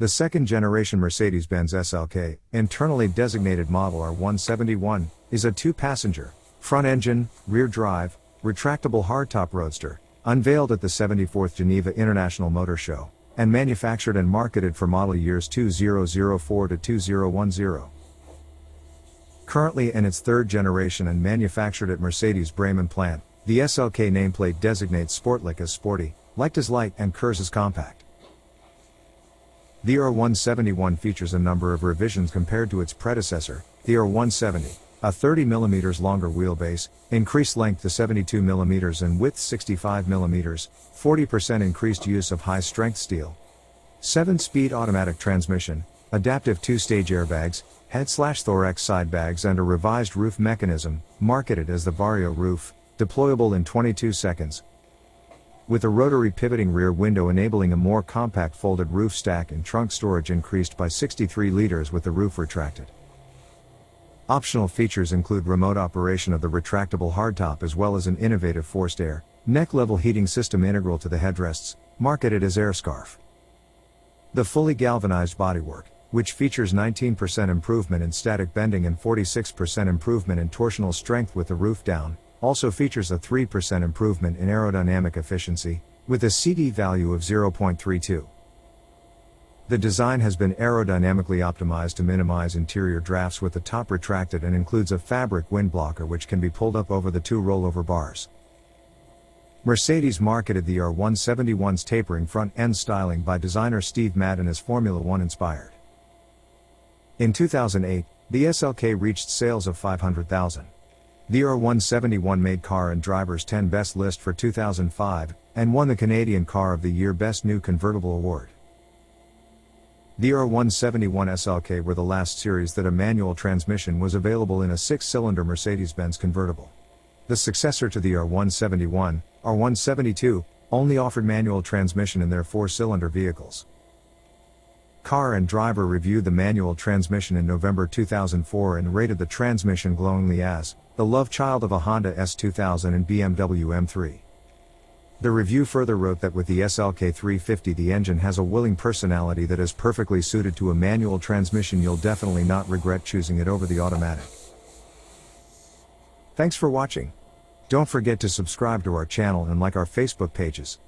The second-generation Mercedes-Benz SLK, internally designated Model R171, is a two-passenger, front-engine, rear-drive, retractable hardtop roadster, unveiled at the 74th Geneva International Motor Show, and manufactured and marketed for model years 2004 to 2010. Currently in its third generation and manufactured at Mercedes Bremen plant, the SLK nameplate designates Sportlich as sporty, Leicht as light, and Kurs as compact. The R171 features a number of revisions compared to its predecessor, the R170, a 30 mm longer wheelbase, increased length to 72 mm and width 65 mm, 40% increased use of high-strength steel, 7-speed automatic transmission, adaptive 2-stage airbags, head/thorax side bags and a revised roof mechanism, marketed as the Vario roof, deployable in 22 seconds. With a rotary pivoting rear window enabling a more compact folded roof stack and trunk storage increased by 63 liters with the roof retracted. Optional features include remote operation of the retractable hardtop as well as an innovative forced air, neck-level heating system integral to the headrests, marketed as AirScarf. The fully galvanized bodywork, which features 19% improvement in static bending and 46% improvement in torsional strength with the roof down, also features a 3% improvement in aerodynamic efficiency, with a CD value of 0.32. The design has been aerodynamically optimized to minimize interior drafts with the top retracted and includes a fabric wind blocker which can be pulled up over the two rollover bars. Mercedes marketed the R171's tapering front-end styling by designer Steve Madden as Formula One inspired. In 2008, the SLK reached sales of 500,000. The R171 made Car and Driver's 10 Best list for 2005, and won the Canadian Car of the Year Best New Convertible Award. The R171 SLK were the last series that a manual transmission was available in a 6-cylinder Mercedes-Benz convertible. The successor to the R171, R172, only offered manual transmission in their 4-cylinder vehicles. Car and Driver reviewed the manual transmission in November 2004 and rated the transmission glowingly as the love child of a Honda S2000 and BMW M3. The review further wrote that with the SLK350 the engine has a willing personality that is perfectly suited to a manual transmission. You'll definitely not regret choosing it over the automatic. Thanks for watching. Don't forget to subscribe to our channel and like our Facebook pages.